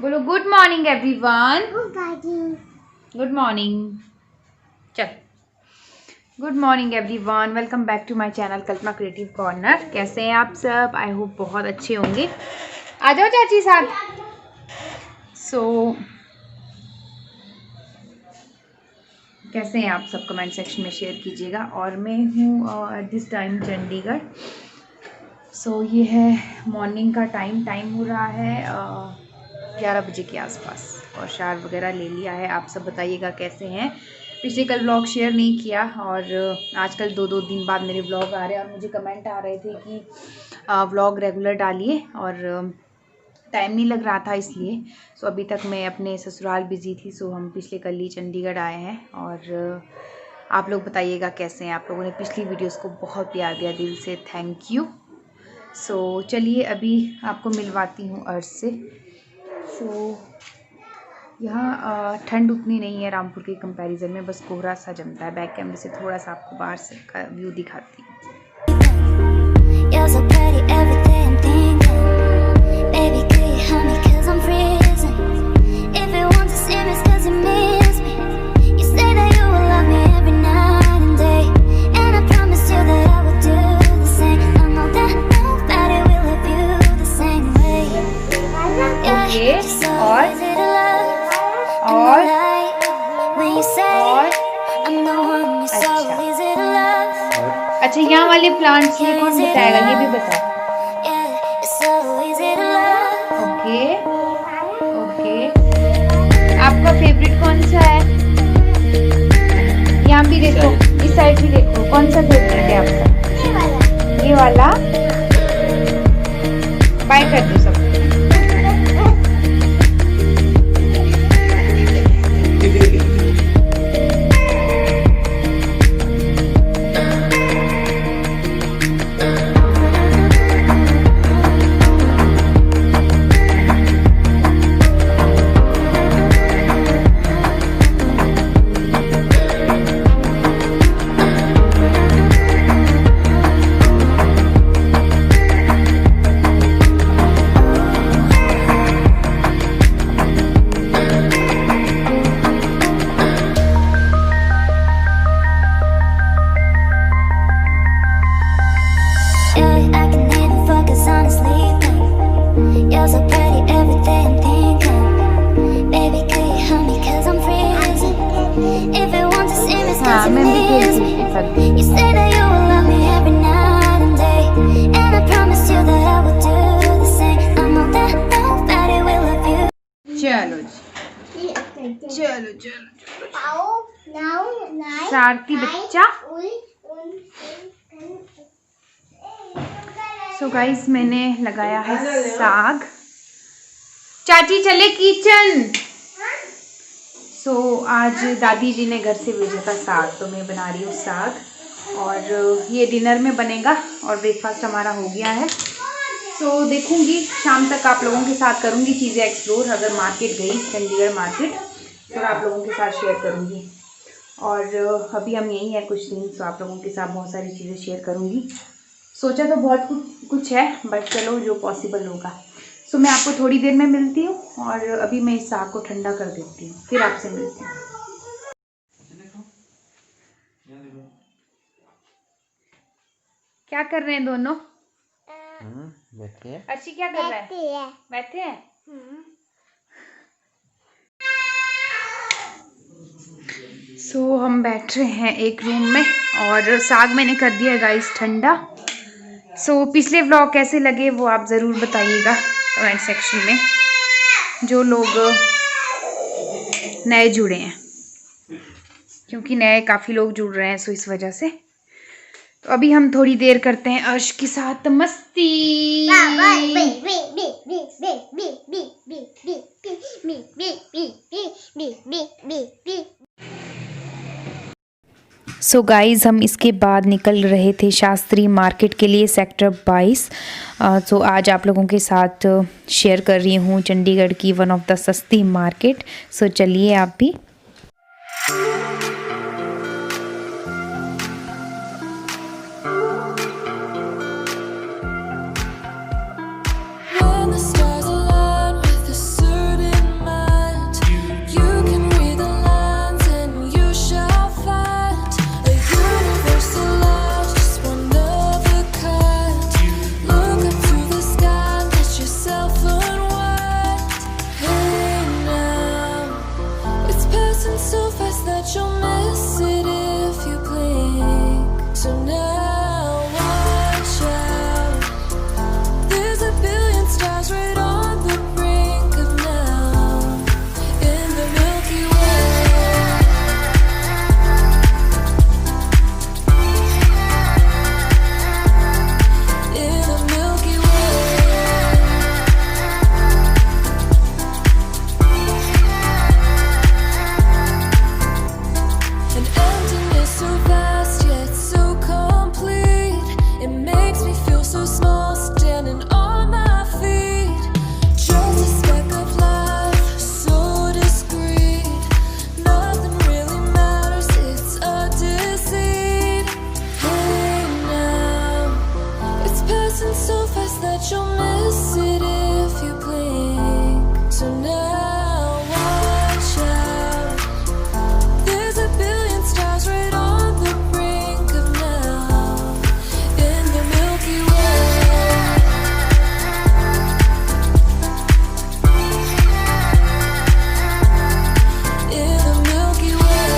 बोलो good morning everyone. Good morning. चल, good morning everyone, welcome back to my channel Kalpana creative corner. कैसे हैं आप सब? आई होप बहुत अच्छे होंगे। आ जाओ चाची साथ। कैसे हैं आप सब? कमेंट सेक्शन में शेयर कीजिएगा। और मैं हूँ एट दिस टाइम चंडीगढ़। ये है मॉर्निंग का टाइम हो रहा है 11 बजे के आसपास, और शार वगैरह ले लिया है। आप सब बताइएगा कैसे हैं। पिछले कल व्लॉग शेयर नहीं किया, और आजकल दो दिन बाद मेरे व्लॉग आ रहे हैं, और मुझे कमेंट आ रहे थे कि व्लॉग रेगुलर डालिए, और टाइम नहीं लग रहा था इसलिए। अभी तक मैं अपने ससुराल बिजी थी। हम पिछले कल ही चंडीगढ़ आए हैं, और आप लोग बताइएगा कैसे हैं। आप लोगों ने पिछली वीडियोस को बहुत प्यार दिया, दिल से थैंक यू। चलिए अभी आपको मिलवाती हूँ अर्श से। यहाँ ठंड उतनी नहीं है रामपुर के कंपैरिजन में, बस कोहरा सा जमता है। बैक कैमरे से थोड़ा सा आपको बाहर से का व्यू दिखाती हूँ। अच्छा, यहाँ वाले प्लांट्स में कौन बताएगा? ये भी बताओ। ओके ओके, आपका फेवरेट कौन सा है? यहाँ भी देखो, इस साइड भी देखो, कौन सा फेवरेट है आपका? ये वाला। बाय कर दो सब। चलो सारती बच्चा। गाइस, मैंने लगाया है साग। चाची चले किचन। आज दादी जी ने घर से भेजा था साग, तो मैं बना रही हूँ साग, और ये डिनर में बनेगा, और ब्रेकफास्ट हमारा हो गया है। देखूंगी शाम तक आप लोगों के साथ करूंगी चीज़ें एक्सप्लोर। अगर मार्केट गई, चंडीगढ़ मार्केट, तो आप लोगों के साथ शेयर करूंगी। और अभी हम यहीं हैं कुछ दिन, तो आप लोगों के साथ बहुत सारी चीज़ें शेयर करूंगी। सोचा तो बहुत कुछ है, बट चलो जो पॉसिबल होगा। मैं आपको थोड़ी देर में मिलती हूँ, और अभी मैं इस साग को ठंडा कर देती हूँ, फिर आपसे मिलती हूँ। क्या कर रहे हैं दोनों? बैठे हैं। अर्शी क्या कर रहा है? बैठे हैं। हम बैठ रहे हैं एक रूम में, और साग मैंने कर दिया है गाइस ठंडा। पिछले व्लॉग कैसे लगे वो आप ज़रूर बताइएगा कमेंट सेक्शन में, जो लोग नए जुड़े हैं, क्योंकि नए काफ़ी लोग जुड़ रहे हैं, इस वजह से। तो अभी हम थोड़ी देर करते हैं अर्श के साथ मस्ती। गाइज़, हम इसके बाद निकल रहे थे शास्त्री मार्केट के लिए, सेक्टर 22। आज आप लोगों के साथ शेयर कर रही हूँ चंडीगढ़ की वन ऑफ द सस्ती मार्केट। चलिए आप भी। that you'll miss it if you blink. So now watch out. There's a billion stars right on the brink of now in the Milky Way. In the Milky Way.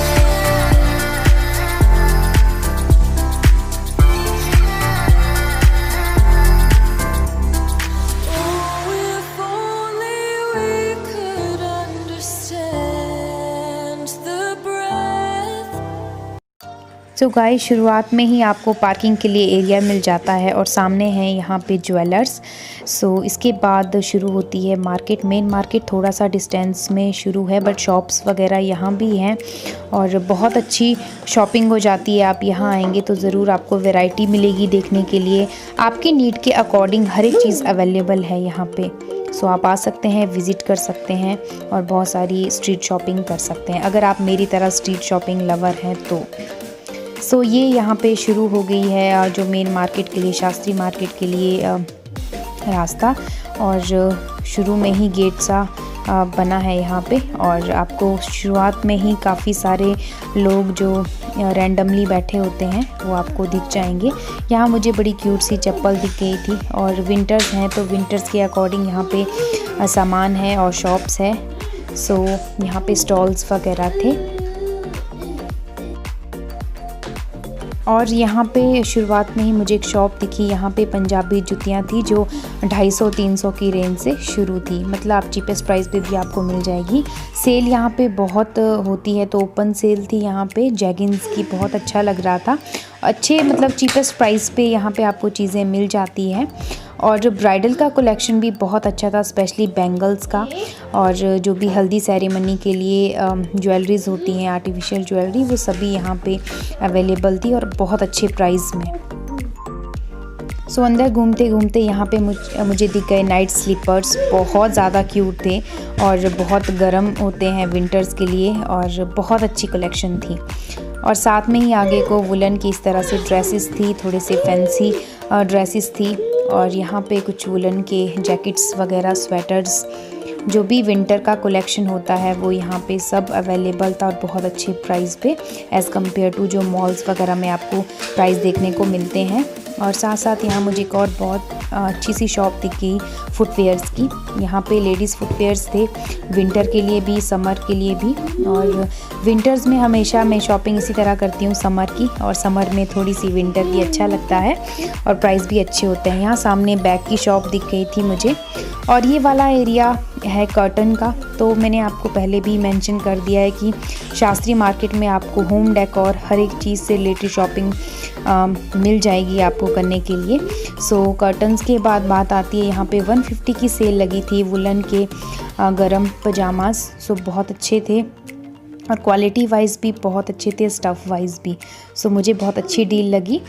Oh, if only we could understand the breath. So guys, शुरुआत में ही आपको parking के लिए area मिल जाता है और सामने है यहाँ पे ज्वेलर्स। सो इसके बाद शुरू होती है मार्केट। मेन मार्केट थोड़ा सा डिस्टेंस में शुरू है, बट शॉप्स वगैरह यहाँ भी हैं और बहुत अच्छी शॉपिंग हो जाती है। आप यहाँ आएंगे तो ज़रूर आपको वैरायटी मिलेगी देखने के लिए। आपकी नीड के अकॉर्डिंग हर एक चीज़ अवेलेबल है यहाँ पे। सो आप आ सकते हैं, विज़िट कर सकते हैं और बहुत सारी स्ट्रीट शॉपिंग कर सकते हैं अगर आप मेरी तरह स्ट्रीट शॉपिंग लवर हैं तो। सो ये यहाँ पे शुरू हो गई है जो मेन मार्केट के लिए, शास्त्री मार्केट के लिए रास्ता, और शुरू में ही गेट सा बना है यहाँ पे। और आपको शुरुआत में ही काफ़ी सारे लोग जो रैंडमली बैठे होते हैं वो आपको दिख जाएंगे। यहाँ मुझे बड़ी क्यूट सी चप्पल दिख गई थी और विंटर्स हैं तो विंटर्स के अकॉर्डिंग यहाँ पे सामान है और शॉप्स है। सो यहाँ पे स्टॉल्स वगैरह थे और यहाँ पे शुरुआत में ही मुझे एक शॉप दिखी। यहाँ पे पंजाबी जुतियाँ थी जो 250-300 की रेंज से शुरू थी, मतलब आप चीपेस्ट प्राइस पे भी आपको मिल जाएगी। सेल यहाँ पे बहुत होती है तो ओपन सेल थी यहाँ पे जैगिन्स की, बहुत अच्छा लग रहा था। अच्छे मतलब चीपेस्ट प्राइस पे यहाँ पे आपको चीज़ें मिल जाती हैं। और ब्राइडल का कलेक्शन भी बहुत अच्छा था, स्पेशली बैंगल्स का, और जो भी हल्दी सेरेमनी के लिए ज्वेलरीज होती हैं, आर्टिफिशियल ज्वेलरी, वो सभी यहाँ पे अवेलेबल थी और बहुत अच्छे प्राइस में। सो अंदर घूमते घूमते यहाँ पे मुझे दिख गए नाइट स्लीपर्स, बहुत ज़्यादा क्यूट थे और बहुत गर्म होते हैं विंटर्स के लिए, और बहुत अच्छी कलेक्शन थी। और साथ में ही आगे को वुलन की इस तरह से ड्रेसेस थी, थोड़े से फैंसी ड्रेसेस थी, और यहाँ पे कुछ वुलन के जैकेट्स वगैरह, स्वेटर्स, जो भी विंटर का कलेक्शन होता है वो यहाँ पे सब अवेलेबल था और बहुत अच्छे प्राइस पे एज़ कम्पेयर टू जो मॉल्स वगैरह में आपको प्राइस देखने को मिलते हैं। और साथ साथ यहाँ मुझे एक और बहुत अच्छी सी शॉप दिख गई फुटवेयर्स की। यहाँ पे लेडीज़ फुटवेयर्स थे, विंटर के लिए भी, समर के लिए भी। और विंटर्स में हमेशा मैं शॉपिंग इसी तरह करती हूँ समर की, और समर में थोड़ी सी विंटर की अच्छा लगता है और प्राइस भी अच्छे होते हैं। यहाँ सामने बैग की शॉप दिख गई थी मुझे, और ये वाला एरिया है कर्टन का। तो मैंने आपको पहले भी मेंशन कर दिया है कि शास्त्री मार्केट में आपको होम डेकोर हर एक चीज़ से रिलेटेड शॉपिंग मिल जाएगी आपको करने के लिए। सो कर्टन्स के बाद बात आती है, यहाँ पे 150 की सेल लगी थी वुलन के गरम पजामास। सो बहुत अच्छे थे और क्वालिटी वाइज भी बहुत अच्छे थे, स्टफ़ वाइज भी। सो मुझे बहुत अच्छी डील लगी।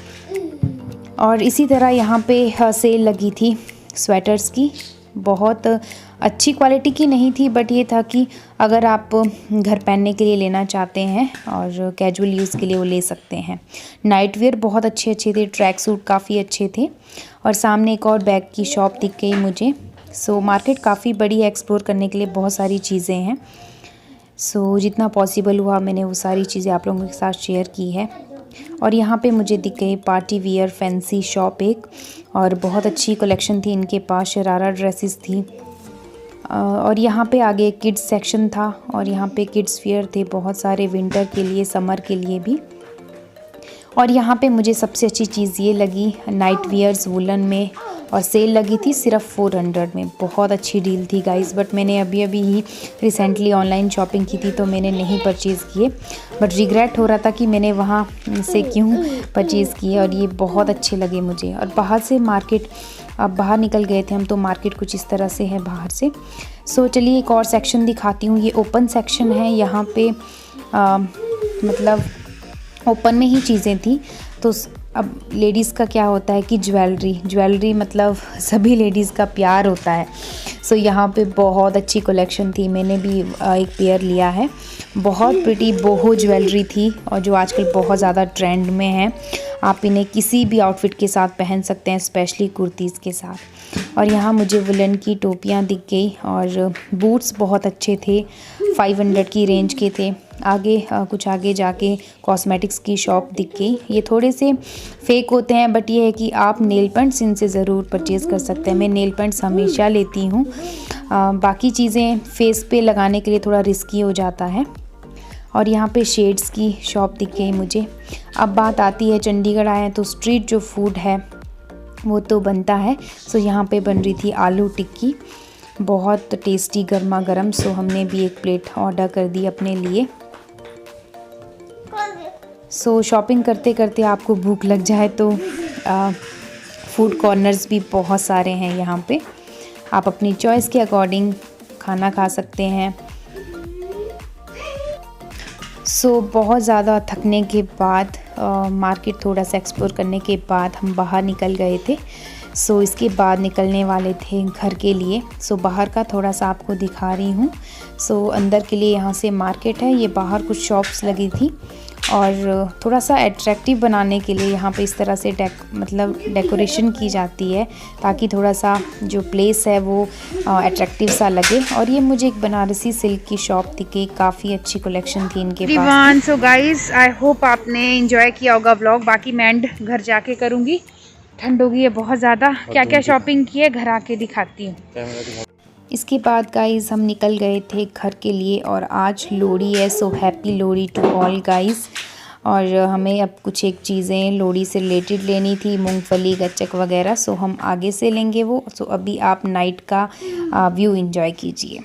और इसी तरह यहाँ पे सेल लगी थी स्वेटर्स की, बहुत अच्छी क्वालिटी की नहीं थी, बट ये था कि अगर आप घर पहनने के लिए लेना चाहते हैं और कैजुअल यूज़ के लिए वो ले सकते हैं। नाइट वेयर बहुत अच्छे थे, ट्रैक सूट काफ़ी अच्छे थे। और सामने एक और बैग की शॉप दिख गई मुझे। सो मार्केट काफ़ी बड़ी है, एक्सप्लोर करने के लिए बहुत सारी चीज़ें हैं। सो जितना पॉसिबल हुआ मैंने वो सारी चीज़ें आप लोगों के साथ शेयर की है। और यहाँ पे मुझे दिख गई पार्टी वियर फैंसी शॉप एक, और बहुत अच्छी कलेक्शन थी इनके पास, शरारा ड्रेसेस थी। और यहाँ पे आगे किड्स सेक्शन था और यहाँ पे किड्स वियर थे बहुत सारे, विंटर के लिए, समर के लिए भी। और यहाँ पे मुझे सबसे अच्छी चीज़ ये लगी, नाइट वियर्स वुलन में, और सेल लगी थी सिर्फ 400 में। बहुत अच्छी डील थी गाइस, बट मैंने अभी ही रिसेंटली ऑनलाइन शॉपिंग की थी तो मैंने नहीं परचेज़ किए, बट रिग्रेट हो रहा था कि मैंने वहाँ से क्यों परचेज़ किए। और ये बहुत अच्छे लगे मुझे। और बाहर से मार्केट, अब बाहर निकल गए थे हम तो मार्केट कुछ इस तरह से है बाहर से। सो चलिए एक और सेक्शन दिखाती हूँ। ये ओपन सेक्शन है, यहाँ पे मतलब ओपन में ही चीज़ें थी। तो अब लेडीज़ का क्या होता है कि ज्वेलरी मतलब सभी लेडीज़ का प्यार होता है। सो यहाँ पे बहुत अच्छी कलेक्शन थी, मैंने भी एक पेयर लिया है। बहुत प्रिटी बोहो ज्वेलरी थी और जो आजकल बहुत ज़्यादा ट्रेंड में है। आप इन्हें किसी भी आउटफिट के साथ पहन सकते हैं, स्पेशली कुर्तीज़ के साथ। और यहाँ मुझे वुलन की टोपियाँ दिख गई और बूट्स बहुत अच्छे थे, 500 की रेंज के थे। आगे कुछ आगे जाके कॉस्मेटिक्स की शॉप दिख गई। ये थोड़े से फेक होते हैं, बट ये है कि आप नेल पेंट्स इनसे ज़रूर परचेज़ कर सकते हैं। मैं नेल पेंट्स हमेशा लेती हूँ। बाकी चीज़ें फेस पे लगाने के लिए थोड़ा रिस्की हो जाता है। और यहाँ पे शेड्स की शॉप दिख गई मुझे। अब बात आती है, चंडीगढ़ आए हैं तो स्ट्रीट जो फूड है वो तो बनता है। सो यहाँ पे बन रही थी आलू टिक्की, बहुत टेस्टी गर्मा गर्म। सो हमने भी एक प्लेट ऑर्डर कर दी अपने लिए। सो शॉपिंग करते करते आपको भूख लग जाए तो फूड कॉर्नर्स भी बहुत सारे हैं यहाँ पे। आप अपनी चॉइस के अकॉर्डिंग खाना खा सकते हैं। सो बहुत ज़्यादा थकने के बाद मार्केट थोड़ा सा एक्सप्लोर करने के बाद हम बाहर निकल गए थे। सो इसके बाद निकलने वाले थे घर के लिए। सो बाहर का थोड़ा सा आपको दिखा रही हूँ। सो अंदर के लिए यहाँ से मार्केट है, ये बाहर कुछ शॉप्स लगी थी और थोड़ा सा अट्रैक्टिव बनाने के लिए यहाँ पे इस तरह से डेकोरेशन की जाती है, ताकि थोड़ा सा जो प्लेस है वो अट्रैक्टिव सा लगे। और ये मुझे एक बनारसी सिल्क की शॉप दिखी, काफ़ी अच्छी कलेक्शन थी इनके पास। सो गाइस, आई होप आपने एंजॉय किया होगा व्लॉग। बाकी मैं एंड घर जाके करूँगी, ठंड होगी है बहुत ज़्यादा। क्या क्या शॉपिंग की है घर आके दिखाती हूँ। इसके बाद गाइज़ हम निकल गए थे घर के लिए और आज लोहड़ी है। So happy Lohri to all guys. और हमें अब कुछ एक चीज़ें लोहड़ी से रिलेटेड लेनी थी, मूंगफली, गच्चक वगैरह। सो हम आगे से लेंगे वो। सो अभी आप नाइट का व्यू एंजॉय कीजिए।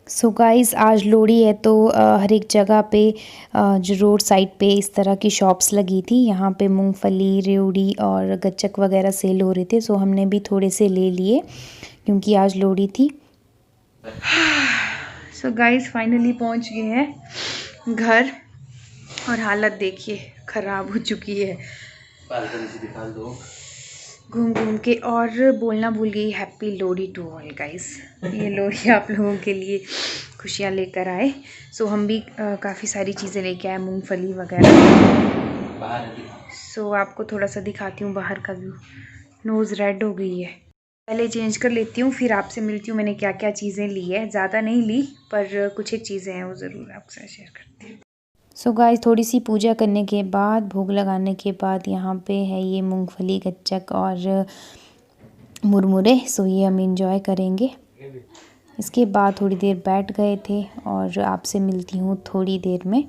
सो गाइज़, आज लोहड़ी है तो हर एक जगह पे जो रोड साइड पे इस तरह की शॉप्स लगी थी। यहाँ पे मूंगफली, रेवड़ी और गच्चक वगैरह सेल हो रहे थे। सो हमने भी थोड़े से ले लिए क्योंकि आज लोहड़ी थी। सो गाइज़, फाइनली पहुँच गए हैं घर और हालत देखिए ख़राब हो चुकी है घूम घूम के। और बोलना भूल गई, happy Lohri to all guys. ये लोहड़ी आप लोगों के लिए खुशियाँ लेकर आए। सो हम भी काफ़ी सारी चीज़ें लेके आए, मूंगफली वगैरह। सो आपको थोड़ा सा दिखाती हूँ बाहर का व्यू। नोज़ रेड हो गई है, पहले चेंज कर लेती हूँ फिर आपसे मिलती हूँ मैंने क्या क्या चीज़ें ली है। ज़्यादा नहीं ली पर कुछ एक चीज़ें हैं वो ज़रूर आपसे शेयर करती हूँ। सो गाइस, थोड़ी सी पूजा करने के बाद, भोग लगाने के बाद यहाँ पे है ये मूंगफली, गच्चक और मुरमुरे। सो ये हम इंजॉय करेंगे। इसके बाद थोड़ी देर बैठ गए थे और आपसे मिलती हूँ थोड़ी देर में।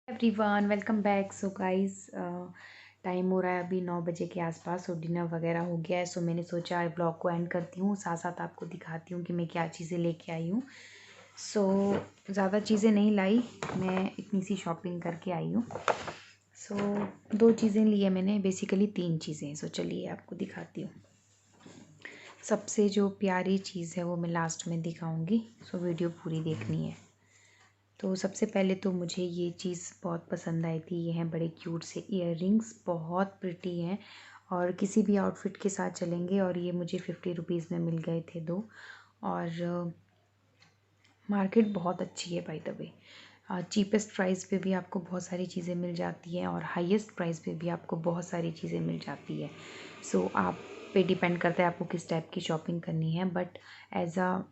Everyone, welcome back. So guys, time हो रहा है अभी 9 बजे के आसपास और डिनर वगैरह हो गया है। सो मैंने सोचा ब्लॉग को एंड करती हूँ, साथ साथ आपको दिखाती हूँ कि मैं क्या चीज़ें लेके आई हूँ। सो ज़्यादा चीज़ें नहीं लाई, मैं इतनी सी शॉपिंग करके आई हूँ। सो 2 चीज़ें ली है मैंने, बेसिकली 3 चीज़ें। सो चलिए आपको दिखाती हूँ। सबसे जो प्यारी चीज़ है वो मैं लास्ट में दिखाऊंगी। सो वीडियो पूरी देखनी है। तो सबसे पहले तो मुझे ये चीज़ बहुत पसंद आई थी। ये हैं बड़े क्यूट से इयररिंग्स, बहुत प्रिटी हैं और किसी भी आउटफिट के साथ चलेंगे। और ये मुझे 50 रुपीज़ में मिल गए थे 2। और मार्केट बहुत अच्छी है by the way. Cheapest price पे भी आपको बहुत सारी चीज़ें मिल जाती हैं और हाईएस्ट प्राइस पे भी आपको बहुत सारी चीज़ें मिल जाती है। सो आप पे डिपेंड करता है आपको किस टाइप की शॉपिंग करनी है, but as a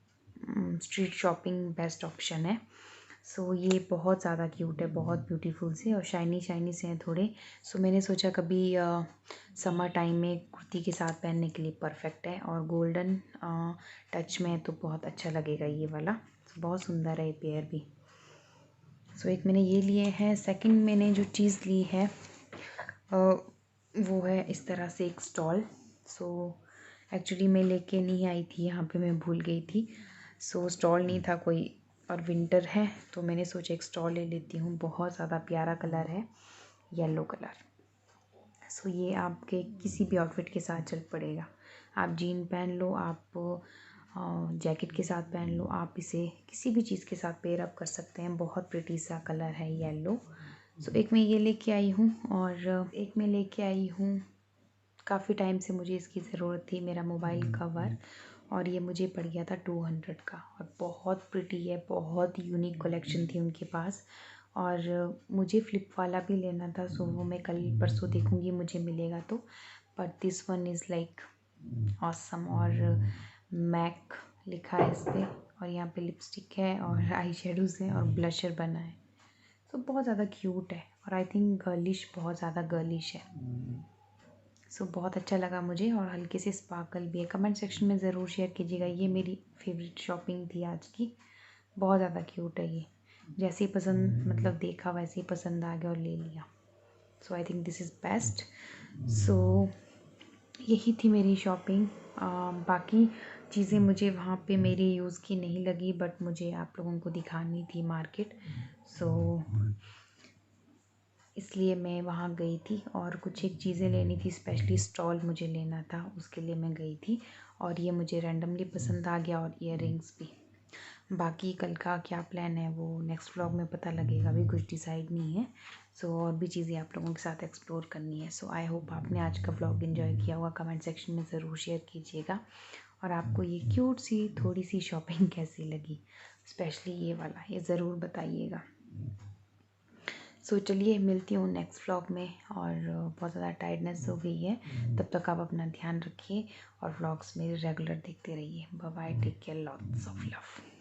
street shopping best option है। सो ये बहुत ज़्यादा क्यूट है, बहुत ब्यूटीफुल से और शाइनी शाइनी से हैं थोड़े। सो मैंने सोचा कभी समर टाइम में कुर्ती के साथ पहनने के लिए परफेक्ट है और गोल्डन टच में है तो बहुत अच्छा लगेगा ये वाला। बहुत सुंदर है ये पेयर भी। सो एक मैंने ये लिए हैं। सेकंड मैंने जो चीज़ ली है वो है इस तरह से एक स्टॉल। सो एक्चुअली मैं लेके नहीं आई थी यहाँ पे, मैं भूल गई थी। सो स्टॉल नहीं था कोई और विंटर है तो मैंने सोचा एक स्टॉल ले लेती हूँ। बहुत ज़्यादा प्यारा कलर है, येलो कलर। सो ये आपके किसी भी आउटफिट के साथ चल पड़ेगा। आप जीन पहन लो, आप जैकेट के साथ पहन लो, आप इसे किसी भी चीज़ के साथ पेयर अप कर सकते हैं। बहुत प्रिटी सा कलर है येलो। सो एक मैं ये लेके आई हूँ और एक मैं लेके आई हूँ, काफ़ी टाइम से मुझे इसकी ज़रूरत थी, मेरा मोबाइल कवर, और ये मुझे पड़ गया था 200 का और बहुत प्रिटी है। बहुत यूनिक कलेक्शन थी उनके पास और मुझे फ्लिप वाला भी लेना था। सो वो मैं कल परसों देखूँगी मुझे मिलेगा तो। But this one is like awesome. और मैक लिखा है इस पर और यहाँ पे लिपस्टिक है और आई शेडोज़ हैं और ब्लशर बना है। तो बहुत ज़्यादा क्यूट है और आई थिंक गर्लिश, बहुत ज़्यादा गर्लिश है। सो बहुत अच्छा लगा मुझे और हल्के से स्पार्कल भी है। कमेंट सेक्शन में ज़रूर शेयर कीजिएगा। ये मेरी फेवरेट शॉपिंग थी आज की। बहुत ज़्यादा क्यूट है ये। जैसे ही पसंद, मतलब देखा वैसे ही पसंद आ गया और ले लिया। So I think this is best. So यही थी मेरी शॉपिंग। बाकी चीज़ें मुझे वहाँ पे मेरी यूज़ की नहीं लगी, बट मुझे आप लोगों को दिखानी थी मार्केट। सो इसलिए मैं वहाँ गई थी और कुछ एक चीज़ें लेनी थी, स्पेशली स्टॉल मुझे लेना था, उसके लिए मैं गई थी। और ये मुझे रैंडमली पसंद आ गया और इयररिंग्स भी। बाकी कल का क्या प्लान है वो नेक्स्ट व्लॉग में पता लगेगा, अभी कुछ डिसाइड नहीं है। सो और भी चीज़ें आप लोगों के साथ एक्सप्लोर करनी है। सो आई होप आपने आज का व्लॉग एंजॉय किया होगा। कमेंट सेक्शन में ज़रूर शेयर कीजिएगा और आपको ये क्यूट सी थोड़ी सी शॉपिंग कैसी लगी, स्पेशली ये वाला, ये ज़रूर बताइएगा। सो चलिए मिलती हूँ नेक्स्ट व्लॉग में। और बहुत ज़्यादा टायर्डनेस हो गई है, तब तक आप अपना ध्यान रखिए और व्लॉग्स मेरे रेगुलर देखते रहिए। Bye bye, take care, lots of love.